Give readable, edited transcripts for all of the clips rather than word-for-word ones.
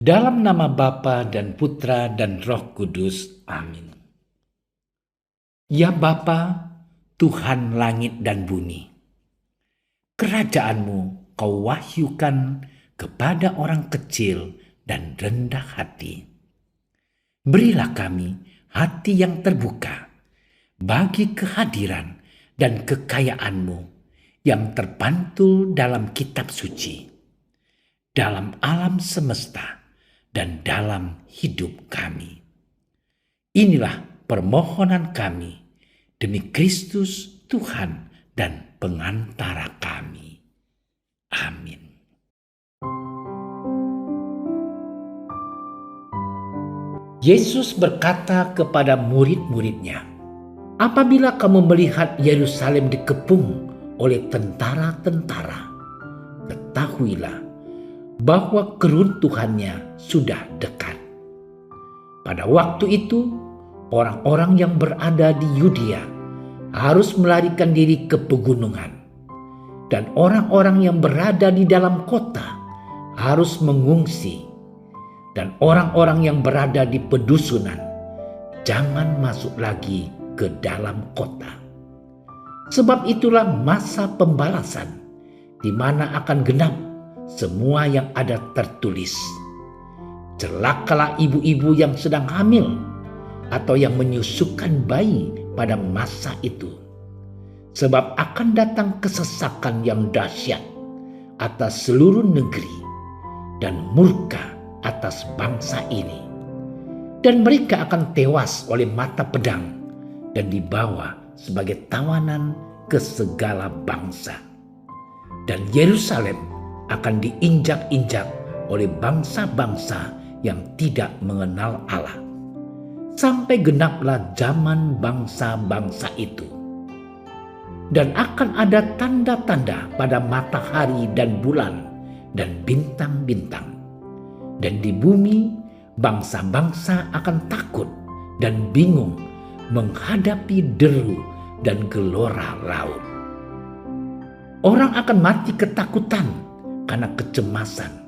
Dalam nama Bapa dan Putra dan Roh Kudus. Amin. Ya Bapa, Tuhan langit dan bumi, kerajaan-Mu Kau wahyukan kepada orang kecil dan rendah hati. Berilah kami hati yang terbuka bagi kehadiran dan kekayaan-Mu yang terpantul dalam kitab suci, dalam alam semesta, dan dalam hidup kami. Inilah permohonan kami demi Kristus Tuhan dan pengantara kami. Amin. Yesus berkata kepada murid-muridnya, "Apabila kamu melihat Yerusalem dikepung oleh tentara-tentara, ketahuilah bahwa keruntuhannya sudah dekat." Pada waktu itu, orang-orang yang berada di Yudea harus melarikan diri ke pegunungan, dan orang-orang yang berada di dalam kota harus mengungsi, dan orang-orang yang berada di pedusunan jangan masuk lagi ke dalam kota. Sebab itulah masa pembalasan, di mana akan genap semua yang ada tertulis. Celakalah ibu-ibu yang sedang hamil atau yang menyusukan bayi pada masa itu. Sebab akan datang kesesakan yang dahsyat atas seluruh negeri dan murka atas bangsa ini. Dan mereka akan tewas oleh mata pedang dan dibawa sebagai tawanan ke segala bangsa. Dan Yerusalem akan diinjak-injak oleh bangsa-bangsa yang tidak mengenal Allah, sampai genaplah zaman bangsa-bangsa itu. Dan akan ada tanda-tanda pada matahari dan bulan dan bintang-bintang. Dan di bumi bangsa-bangsa akan takut dan bingung menghadapi deru dan gelora laut. Orang akan mati ketakutan karena kecemasan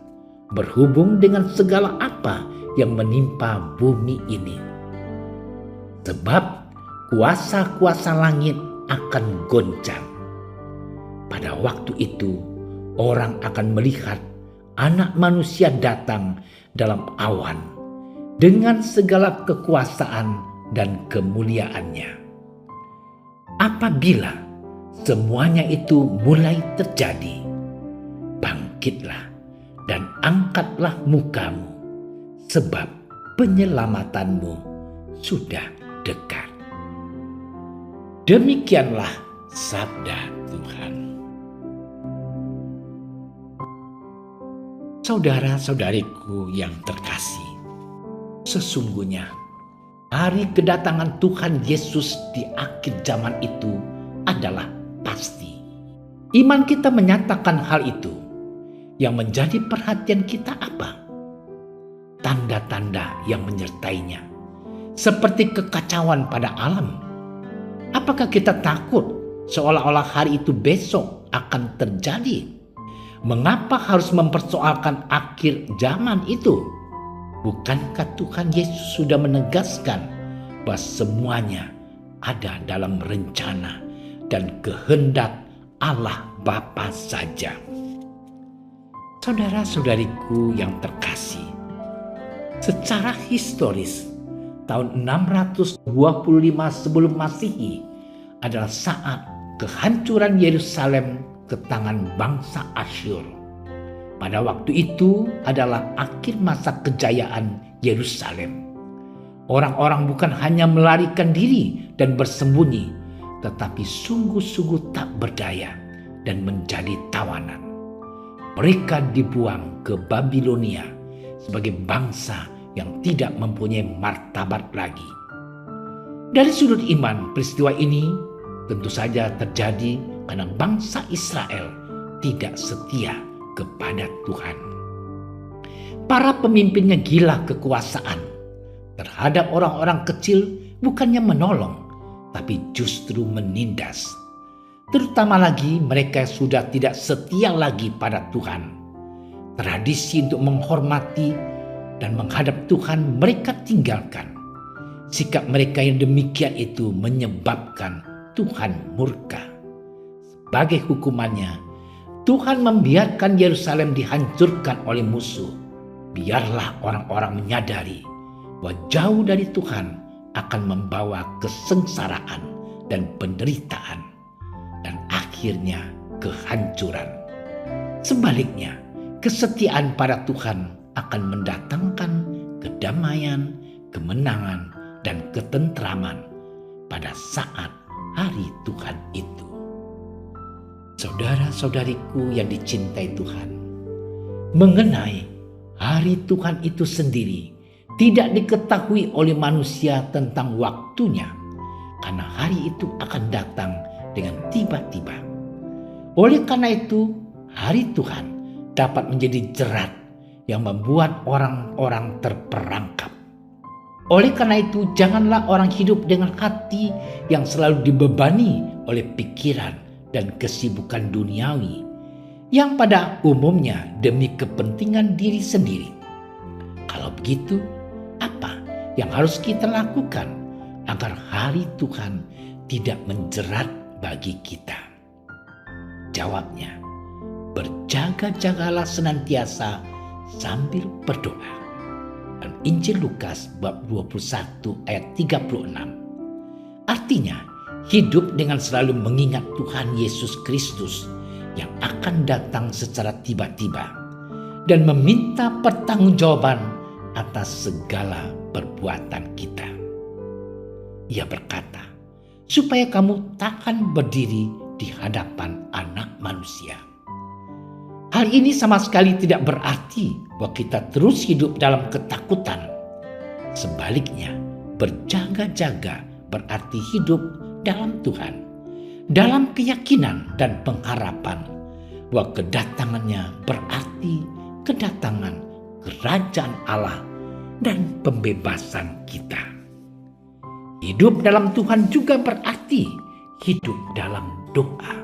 berhubung dengan segala apa yang menimpa bumi ini. Sebab kuasa-kuasa langit akan goncang. Pada waktu itu orang akan melihat Anak Manusia datang dalam awan dengan segala kekuasaan dan kemuliaannya. Apabila semuanya itu mulai terjadi, bangkitlah dan angkatlah mukamu, sebab penyelamatanmu sudah dekat. Demikianlah sabda Tuhan. Saudara-saudariku yang terkasih, sesungguhnya hari kedatangan Tuhan Yesus di akhir zaman itu adalah pasti. Iman kita menyatakan hal itu. Yang menjadi perhatian kita apa? Tanda-tanda yang menyertainya, seperti kekacauan pada alam. Apakah kita takut seolah-olah hari itu besok akan terjadi? Mengapa harus mempersoalkan akhir zaman itu? Bukankah Tuhan Yesus sudah menegaskan bahwa semuanya ada dalam rencana dan kehendak Allah Bapa saja? Saudara-saudariku yang terkasih, secara historis tahun 625 sebelum Masehi adalah saat kehancuran Yerusalem ke tangan bangsa Asyur. Pada waktu itu adalah akhir masa kejayaan Yerusalem. Orang-orang bukan hanya melarikan diri dan bersembunyi, tetapi sungguh-sungguh tak berdaya dan menjadi tawanan. Mereka dibuang ke Babilonia sebagai bangsa yang tidak mempunyai martabat lagi. Dari sudut iman, peristiwa ini tentu saja terjadi karena bangsa Israel tidak setia kepada Tuhan. Para pemimpinnya gila kekuasaan terhadap orang-orang kecil, bukannya menolong, tapi justru menindas. Terutama lagi mereka sudah tidak setia lagi pada Tuhan. Tradisi untuk menghormati dan menghadap Tuhan mereka tinggalkan. Sikap mereka yang demikian itu menyebabkan Tuhan murka. Sebagai hukumannya, Tuhan membiarkan Yerusalem dihancurkan oleh musuh. Biarlah orang-orang menyadari bahwa jauh dari Tuhan akan membawa kesengsaraan dan penderitaan, dan akhirnya kehancuran. Sebaliknya, kesetiaan pada Tuhan akan mendatangkan kedamaian, kemenangan, dan ketentraman pada saat hari Tuhan itu. Saudara-saudariku yang dicintai Tuhan, mengenai hari Tuhan itu sendiri tidak diketahui oleh manusia tentang waktunya, karena hari itu akan datang dengan tiba-tiba. Oleh karena itu, hari Tuhan dapat menjadi jerat yang membuat orang-orang terperangkap. Oleh karena itu, janganlah orang hidup dengan hati yang selalu dibebani oleh pikiran dan kesibukan duniawi, yang pada umumnya demi kepentingan diri sendiri. Kalau begitu, apa yang harus kita lakukan agar hari Tuhan tidak menjerat bagi kita? Jawabnya, berjaga-jagalah senantiasa sambil berdoa. Dan Injil Lukas bab 21 ayat 36. Artinya, hidup dengan selalu mengingat Tuhan Yesus Kristus yang akan datang secara tiba-tiba dan meminta pertanggungjawaban atas segala perbuatan kita. Ia berkata, supaya kamu takkan berdiri di hadapan Anak Manusia. Hal ini sama sekali tidak berarti bahwa kita terus hidup dalam ketakutan. Sebaliknya, berjaga-jaga berarti hidup dalam Tuhan, dalam keyakinan dan pengharapan bahwa kedatangannya berarti kedatangan kerajaan Allah dan pembebasan kita. Hidup dalam Tuhan juga berarti hidup dalam doa.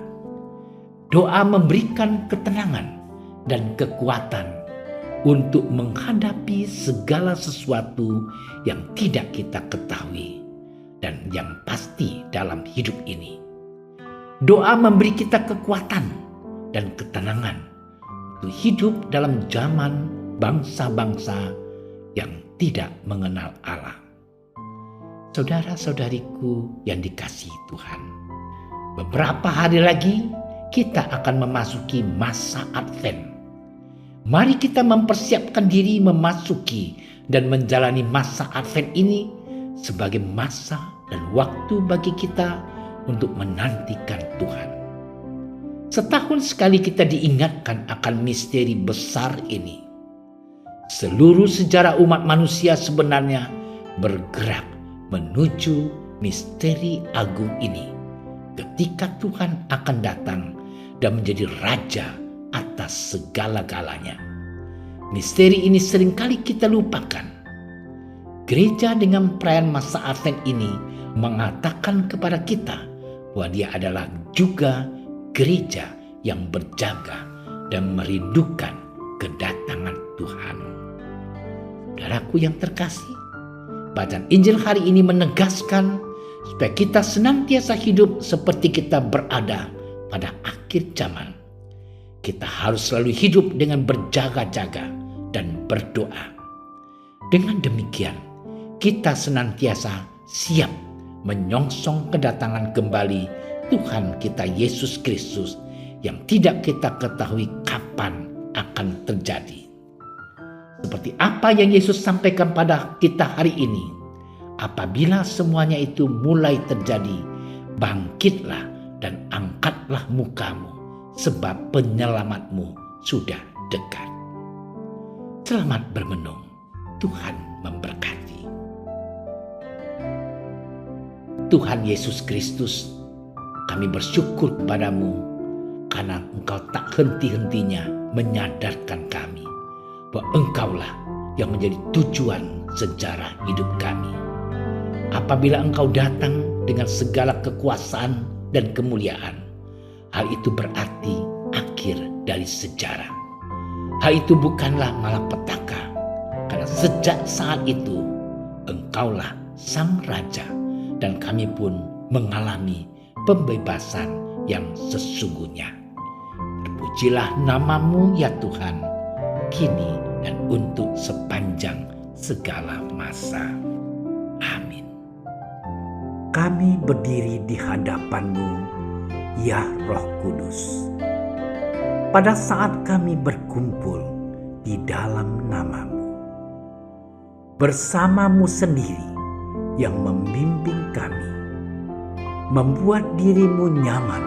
Doa memberikan ketenangan dan kekuatan untuk menghadapi segala sesuatu yang tidak kita ketahui dan yang pasti dalam hidup ini. Doa memberi kita kekuatan dan ketenangan untuk hidup dalam zaman bangsa-bangsa yang tidak mengenal Allah. Saudara-saudariku yang dikasihi Tuhan, beberapa hari lagi kita akan memasuki masa Advent. Mari kita mempersiapkan diri memasuki dan menjalani masa Advent ini sebagai masa dan waktu bagi kita untuk menantikan Tuhan. Setahun sekali kita diingatkan akan misteri besar ini. Seluruh sejarah umat manusia sebenarnya bergerak menuju misteri agung ini, ketika Tuhan akan datang dan menjadi raja atas segala-galanya. Misteri ini seringkali kita lupakan. Gereja dengan perayaan masa Advent ini mengatakan kepada kita bahwa dia adalah juga gereja yang berjaga dan merindukan kedatangan Tuhan. Saudaraku yang terkasih, bacaan Injil hari ini menegaskan supaya kita senantiasa hidup seperti kita berada pada akhir zaman. Kita harus selalu hidup dengan berjaga-jaga dan berdoa. Dengan demikian, kita senantiasa siap menyongsong kedatangan kembali Tuhan kita Yesus Kristus yang tidak kita ketahui kapan akan terjadi. Seperti apa yang Yesus sampaikan pada kita hari ini, apabila semuanya itu mulai terjadi, bangkitlah dan angkatlah mukamu, sebab penyelamatmu sudah dekat. Selamat bermenung. Tuhan memberkati. Tuhan Yesus Kristus, kami bersyukur kepadamu karena Engkau tak henti-hentinya menyadarkan kami bahwa Engkaulah yang menjadi tujuan sejarah hidup kami. Apabila Engkau datang dengan segala kekuasaan dan kemuliaan, hal itu berarti akhir dari sejarah. Hal itu bukanlah malapetaka, karena sejak saat itu Engkaulah Sang Raja, dan kami pun mengalami pembebasan yang sesungguhnya. Terpujilah nama-Mu ya Tuhan, kini dan untuk sepanjang segala masa. Amin. Kami berdiri di hadapan-Mu, ya Roh Kudus, pada saat kami berkumpul di dalam nama-Mu. Bersama-Mu sendiri yang membimbing kami, membuat diri-Mu nyaman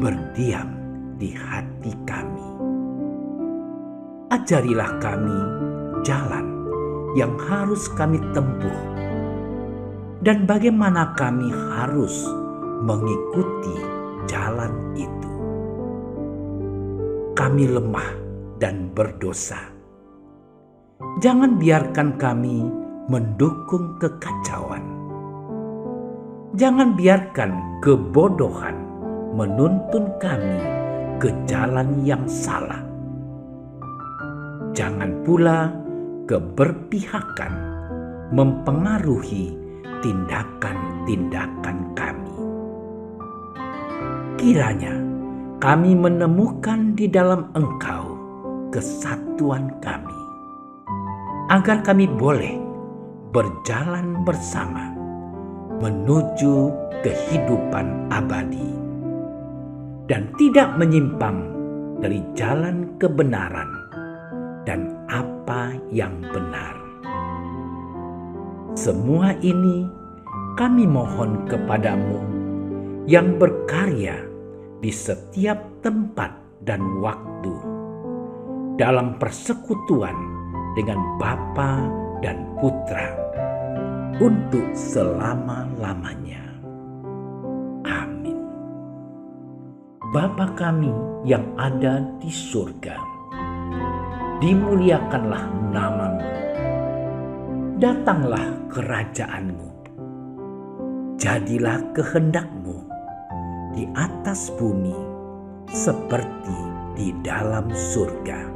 berdiam di hati kami. Ajarilah kami jalan yang harus kami tempuh, dan bagaimana kami harus mengikuti jalan itu. Kami lemah dan berdosa. Jangan biarkan kami mendukung kekacauan. Jangan biarkan kebodohan menuntun kami ke jalan yang salah. Jangan pula keberpihakan mempengaruhi tindakan-tindakan kami. Kiranya kami menemukan di dalam Engkau kesatuan kami, agar kami boleh berjalan bersama menuju kehidupan abadi dan tidak menyimpang dari jalan kebenaran dan apa yang benar. Semua ini kami mohon kepadamu yang berkarya di setiap tempat dan waktu, dalam persekutuan dengan Bapa dan Putra untuk selama-lamanya. Amin. Bapa kami yang ada di surga, dimuliakanlah nama-Mu. Datanglah kerajaan-Mu. Jadilah kehendak-Mu di atas bumi seperti di dalam surga.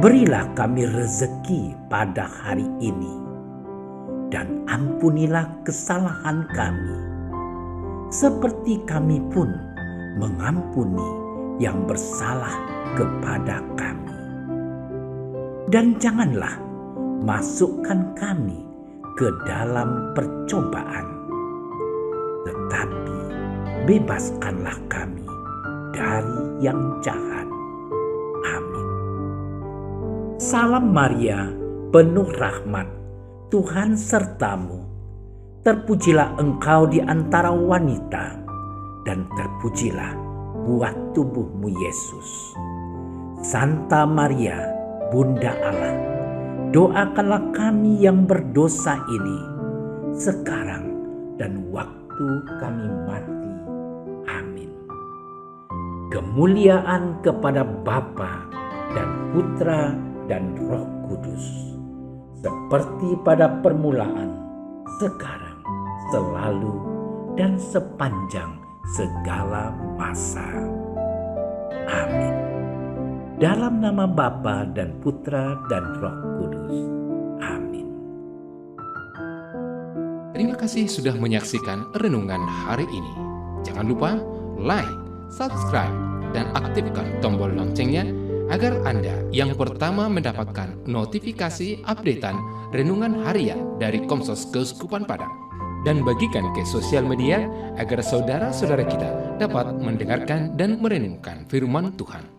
Berilah kami rezeki pada hari ini, dan ampunilah kesalahan kami, seperti kami pun mengampuni yang bersalah kepada kami. Dan janganlah masukkan kami ke dalam percobaan, tetapi bebaskanlah kami dari yang jahat. Amin. Salam Maria, penuh rahmat, Tuhan sertamu. Terpujilah engkau di antara wanita, dan terpujilah buah tubuhmu Yesus. Santa Maria, Bunda Allah, doakanlah kami yang berdosa ini, sekarang dan waktu kami mati. Amin. Kemuliaan kepada Bapa dan Putra dan Roh Kudus, seperti pada permulaan, sekarang, selalu, dan sepanjang segala masa. Amin. Dalam nama Bapa dan Putra dan Roh Kudus. Amin. Terima kasih sudah menyaksikan renungan hari ini. Jangan lupa like, subscribe, dan aktifkan tombol loncengnya agar Anda yang pertama mendapatkan notifikasi updatean renungan harian dari Komsos Keuskupan Padang. Dan bagikan ke sosial media agar saudara-saudara kita dapat mendengarkan dan merenungkan firman Tuhan.